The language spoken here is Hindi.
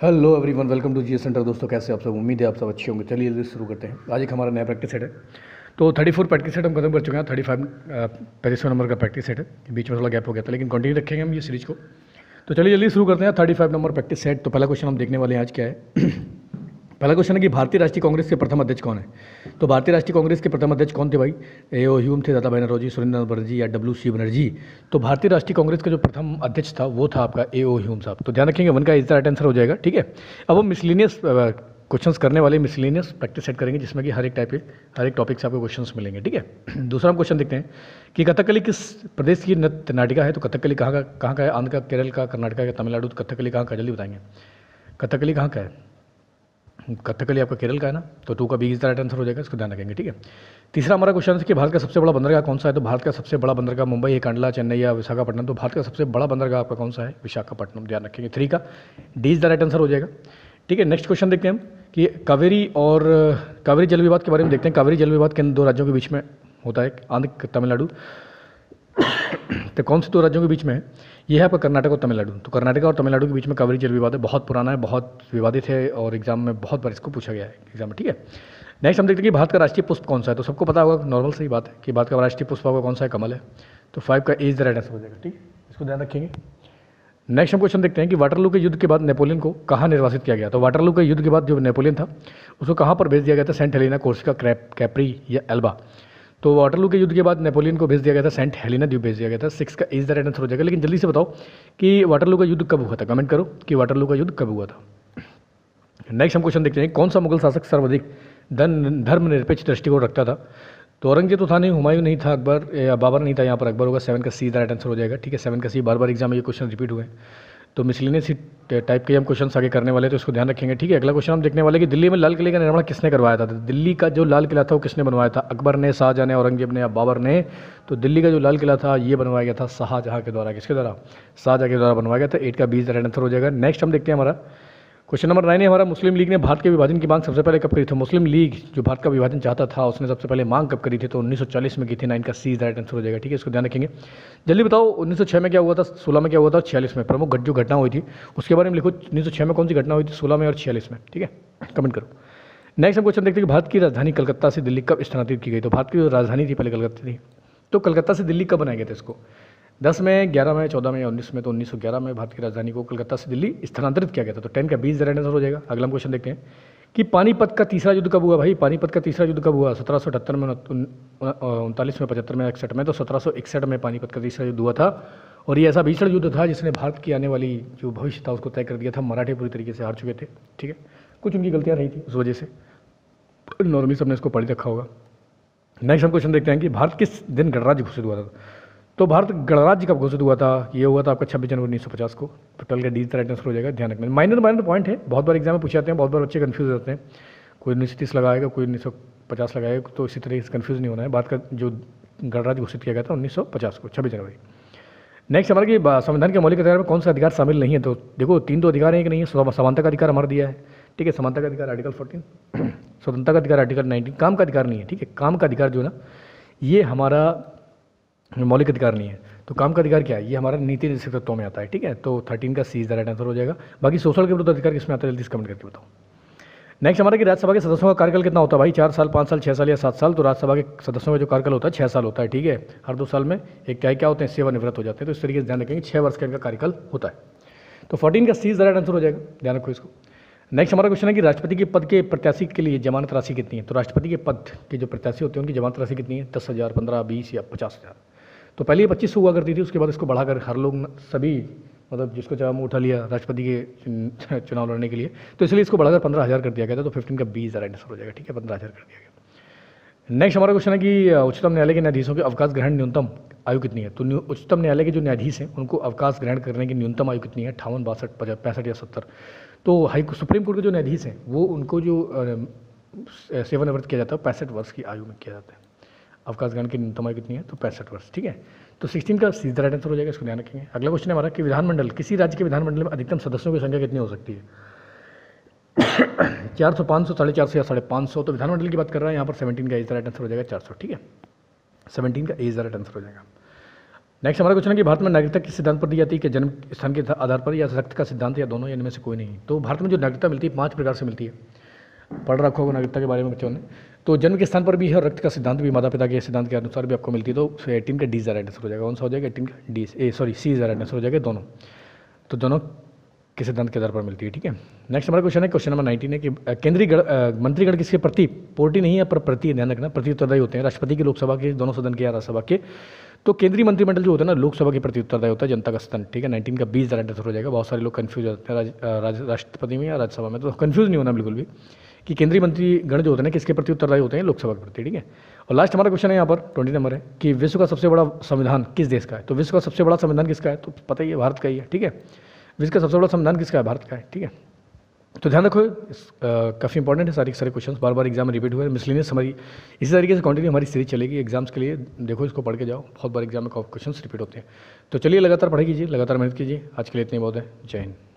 Hello everyone, welcome to GS centre. दोस्तों कैसे आप सब? उम्मीद है आप सब अच्छे होंगे। चलिए जल्दी शुरू करते हैं। आज एक हमारा नया प्रैक्टिस सेट है। तो 34 प्रैक्टिस सेट हम खत्म कर चुके हैं। 35 35वें नंबर का प्रैक्टिस सेट है। बीच में थोड़ा गैप हो गया था, लेकिन कंटिन्यू रखेंगे हम ये सीरीज को। तो चलिए जल्दी शुरू करते हैं। 35 नंबर प्रैक्टिस सेट। तो पहला क्वेश्चन हम देखने वाले हैं आज क्या है। पहला क्वेश्चन है कि भारतीय राष्ट्रीय कांग्रेस के प्रथम अध्यक्ष कौन है। तो भारतीय राष्ट्रीय कांग्रेस के प्रथम अध्यक्ष कौन थे भाई? ए.ओ. ह्यूम थे, दादा भाई नौरोजी, सुरेंद्र बनर्जी या डब्ल्यू.सी. बनर्जी। तो भारतीय राष्ट्रीय कांग्रेस का जो प्रथम अध्यक्ष था वो था आपका ए.ओ. ह्यूम साहब। तो ध्यान रखेंगे, वन का इज द राइट आंसर हो जाएगा। ठीक है, अब हम मिसलिनियस क्वेश्चंस करने वाले मिसलिनियस प्रैक्टिस सेट करेंगे, जिसमें कि हर एक टॉपिक से आपको क्वेश्चंस मिलेंगे। ठीक है, दूसरा हम क्वेश्चन देखते हैं कि कथकली किस प्रदेश की नृत्य नाटिका है। तो कथकली कहाँ का है? आंध्र का, केरल का, कर्नाटका का, तमिलनाडु। तो कथकली कहाँ का, जल्दी बताएंगे। कथकली कहाँ का है? कथकली आपका केरल का है ना। तो 2 का B is the right answer हो जाएगा, इसको ध्यान रखेंगे। ठीक है, तीसरा हमारा क्वेश्चन है कि भारत का सबसे बड़ा बंदरगाह कौन सा है। तो भारत का सबसे बड़ा बंदरगाह मुंबई है, कांडला, चेन्नई या विशाखापट्टनम। तो भारत का सबसे बड़ा बंदरगाह आपका कौन सा है? विशाखापट्टनम। ध्यान रखेंगे, 3 का D is the right answer हो जाएगा। ठीक है, नेक्स्ट क्वेश्चन देखते हैं हम कि कावेरी और कावेरी जल विवाद के बारे में देखते हैं। कावेरी जल विवाद किन 2 राज्यों के बीच में होता है? आंध्र, तमिलनाडु। तो कौन से 2 राज्यों के बीच में है? ये है आपका कर्नाटक और तमिलनाडु। तो कर्नाटक और तमिलनाडु के बीच में कावेरी जल विवाद है, बहुत पुराना है, बहुत विवादित है और एग्जाम में बहुत बार इसको पूछा गया है एग्जाम में। ठीक है, नेक्स्ट हम देखते हैं कि भारत का राष्ट्रीय पुष्प कौन सा है। तो सबको पता होगा, नॉर्मल सही बात है कि भारत का राष्ट्रीय पुष्प आपका कौन सा है? कमल है। तो 5 का ए इज द राइट आंसर हो जाएगा। ठीक है, इसको ध्यान रखेंगे। नेक्स्ट हम क्वेश्चन देखते हैं कि वाटरलू के युद्ध के बाद नेपोलियन को कहाँ निर्वासित किया गया। तो वाटरलू के युद्ध के बाद जो नेपोलियन था उसको कहाँ पर भेज दिया गया था? सेंट हेलेना, कोर्सिका, कैप्री या एल्बा। तो वाटरलू के युद्ध के बाद नेपोलियन को भेज दिया गया था सेंट हेलेना द्वीप भेज दिया गया था। 6 का इज द राइट आंसर हो जाएगा। लेकिन जल्दी से बताओ कि वाटरलू का युद्ध कब हुआ था? कमेंट करो कि वाटरलू का युद्ध कब हुआ था। नेक्स्ट हम क्वेश्चन देखते हैं, कौन सा मुगल शासक सर्वाधिक धर्मनिरपेक्ष दृष्टिकोण रखता था। तो औरंगजेब तो था नहीं, हुमायूं नहीं था, अकबर या बाबर नहीं था, यहाँ पर अकबर होगा। 7 का सी द राइट आंसर हो जाएगा। ठीक है, 7 का सी, बार बार एग्जाम में ये क्वेश्चन रिपीट हुए। तो मिसलिनियस टाइप के हम क्वेश्चन आगे करने वाले, तो इसको ध्यान रखेंगे। ठीक है, अगला क्वेश्चन हम देखने वाले कि दिल्ली में लाल किले का निर्माण किसने करवाया था। दिल्ली का जो लाल किला था वो किसने बनवाया था? अकबर ने, शाहजहां ने, औरंगजेब ने या बाबर ने। तो दिल्ली का जो लाल किला था ये बनवाया गया था शाहजहां के द्वारा। किसके द्वारा? शाहजहां के द्वारा बनवाया गया था। 8 का 20 राइट आंसर हो जाएगा। नेक्स्ट हम देखते हैं हमारा क्वेश्चन नंबर 9 है हमारा, मुस्लिम लीग ने भारत के विभाजन की मांग सबसे पहले कब करी थी। मुस्लिम लीग जो भारत का विभाजन चाहता था उसने सबसे पहले मांग कब करी थी? तो 1940 में की थी। 9 का सी राइट आंसर हो जाएगा। ठीक है, इसको ध्यान रखेंगे। जल्दी बताओ 1906 में क्या हुआ था, 16 में क्या हुआ था, 46 में। प्रमुख जो घटना हुई थी उसके बारे में लिखो। 1906 में कौन सी घटना हुई थी, 16 में और 46 में। ठीक है, कमेंट करो। नेक्स्ट हम क्वेश्चन देखते हैं कि भारत की राजधानी कलकत्ता से दिल्ली कब स्थानांतरित की गई। तो भारत की जो राजधानी थी पहले कलकत्ता थी, तो कलकत्ता से दिल्ली कब बनाया गया था इसको? 10 में, 11 में, 14 में या 19 में। तो 1911 में भारत की राजधानी को कलकत्ता से दिल्ली स्थानांतरित किया गया था। तो 10 का 20 राइट आंसर हो जाएगा। अगला हम क्वेश्चन देखते हैं कि पानीपत का तीसरा युद्ध कब हुआ भाई। पानीपत का तीसरा युद्ध कब हुआ? 1778 में, 39 में, 75 में, 61 में। तो 1761 में पानीपत का तीसरा युद्ध हुआ था। और ये ऐसा भीषण युद्ध था जिसने भारत की आने वाली जो भविष्य था उसको तय कर दिया था। मराठे पूरी तरीके से हार चुके थे। ठीक है, कुछ उनकी गलतियाँ रही थी उस वजह से, नॉर्मली सबने इसको पढ़ रखा होगा। नेक्स्ट हम क्वेश्चन देखते हैं कि भारत किस दिन गणराज्य घोषित हुआ था। तो भारत गणराज्य कब घोषित हुआ था? ये हुआ था आपका 26 जनवरी 1950 को। तो 12 का डी राइट आंसर हो जाएगा। ध्यान रखना, माइनर पॉइंट है, बहुत बार एग्जाम में पूछे जाते हैं, बहुत बार बच्चे कंफ्यूज होते हैं। कोई 1930 लगाएगा, कोई 1950 लगाएगा, तो इसी तरह से कंफ्यूज नहीं होना है। भारत का जो गणराज्य घोषित किया गया था 1950 को, 26 जनवरी। नेक्स्ट हमारा कि संविधान के मौलिक अधिकार में कौन सा अधिकार शामिल नहीं है। तो देखो 3 तो अधिकार है कि नहीं है। समानता का अधिकार हमारा दिया है। ठीक है, समानता का अधिकार आर्टिकल 14, स्वतंत्रता का अधिकार आर्टिकल 19, काम का अधिकार नहीं है। ठीक है, काम का अधिकार जो है ना ये हमारा मौलिक अधिकार नहीं है। तो काम का अधिकार क्या है? ये हमारा नीति निर्देशक तत्वों में आता है। ठीक है, तो 13 का सी इज द राइट आंसर हो जाएगा। बाकी सोशल के विरुद्ध अधिकार किसमें आता है, जल्दी से कमेंट करके बताओ। नेक्स्ट हमारा कि राज्यसभा के सदस्यों का कार्यकाल कितना होता है भाई? 4 साल, 5 साल, 6 साल या 7 साल। तो राज्यसभा के सदस्यों का जो कार्यकाल होता है 6 साल होता है। ठीक है, हर 2 साल में एक क्या होते हैं, सेवानिवृत्त हो जाते हैं। तो इस तरीके से ध्यान रखेंगे 6 वर्ष का इनका कार्यकाल होता है। तो 14 का सी इज द राइट आंसर हो जाएगा। ध्यान रखो इसको। नेक्स्ट हमारा क्वेश्चन है कि राष्ट्रपति के पद के प्रत्याशी के लिए जमानत राशि कितनी है। तो राष्ट्रपति के पद के जो प्रत्याशी होते हैं उनकी जमानत राशि कितनी है? 10,000, 15, 20 या 50,000। तो पहले 25 हुआ करती थी, उसके बाद इसको बढ़ाकर हर लोग सभी मतलब जिसको चाहे उठा लिया राष्ट्रपति के चुनाव लड़ने के लिए, तो इसलिए इसको बढ़ाकर 15,000 कर दिया गया था। तो 15 का 20 राइट आंसर हो जाएगा। ठीक है, 15,000 कर दिया गया। नेक्स्ट हमारा क्वेश्चन है कि उच्चतम न्यायालय के न्यायाधीशों के अवकाश ग्रहण न्यूनतम आयु कितनी है। तो उच्चतम न्यायालय के जो न्यायाधीश हैं उनको अवकाश ग्रहण करने की न्यूनतम आयु कितनी है? 58, 62, 65 या 70। तो सुप्रीम कोर्ट के जो न्यायाधीश हैं वो उनको जो सेवानिवृत्त किया जाता है 65 वर्ष की आयु में किया जाता है। अवकाश ग्रहण की न्यूनतम आयु कितनी है? तो 65 वर्ष। ठीक है, तो 16 का सीधा राइट आंसर हो जाएगा। इसको ध्यान रखेंगे। अगला क्वेश्चन है हमारा कि विधानमंडल, किसी राज्य के विधानमंडल में अधिकतम सदस्यों की संख्या कितनी हो सकती है? 400, 500, 450 या 550। तो विधानमंडल की बात कर रहा है यहाँ पर। 17 का इज राइट आंसर हो जाएगा 400। ठीक है, 17 का इज राइट आंसर हो जाएगा। नेक्स्ट हमारा क्वेश्चन है कि भारत में नागरिकता किस सिद्धांत पर दी जाती है, कि जन्म स्थान के आधार पर या रक्त का सिद्धांत या दोनों, या इनमें से कोई नहीं। तो भारत में जो नागरिकता मिलती है 5 प्रकार से मिलती है, पढ़ रखा होगा नागरिकता के बारे में बच्चों ने। तो जन्म के स्थान पर भी है और रक्त का सिद्धांत भी माता पिता के सिद्धांत के अनुसार भी आपको मिलती है। तो 18 का D is the right answer हो जाएगा। कौन सा हो जाएगा? 18 का D, C is the right answer हो जाएगा दोनों। तो दोनों के सिद्धांत के आधार पर मिलती है, ठीक है। नेक्स्ट हमारा क्वेश्चन है, क्वेश्चन नंबर 19 है कि केंद्रीय मंत्रीगण किसके प्रति, पोर्टी नहीं है पर प्रति, ध्यान रखना, प्रति उत्तरदायी होते हैं। राष्ट्रपति के, लोकसभा के, दोनों सदन के या राज्यसभा के। तो केंद्रीय मंत्रिमंडल जो होता है ना, लोकसभा के प्रति उत्तरदायी होता है, जनता का सदन, ठीक है। 19 का 20 राइट आंसर हो जाएगा। बहुत सारे लोग कन्फ्यूज होते हैं राष्ट्रपति में या राज्यसभा में, तो कन्फ्यूज नहीं होना बिल्कुल भी, कि केंद्रीय मंत्रीगण जो होते हैं किसके प्रति उत्तरदायी होते हैं, लोकसभा के प्रति, ठीक है। और लास्ट हमारा क्वेश्चन है यहाँ पर 20 नंबर है कि विश्व का सबसे बड़ा संविधान किस देश का है। तो विश्व का सबसे बड़ा संविधान किसका है? तो पता ही है, भारत का ही है, ठीक है। विश्व का सबसे बड़ा संविधान किसका है? भारत का है, ठीक है। तो ध्यान रखो, काफ़ी इंपॉर्टेंट है सारे क्वेश्चन, बार बार एग्जाम में रिपीट हुए। मिसलेनियस हमारी इसी तरीके से कंटिन्यू हमारी सीरीज चलेगी एग्जाम्स के लिए। देखो, इसको पढ़ के जाओ, बहुत बार एग्जाम में क्वेश्चन रिपीट होते हैं। तो चलिए लगातार पढ़ाई कीजिए, लगातार मेहनत कीजिए। आज के लिए इतनी बहुत है। जय हिंद।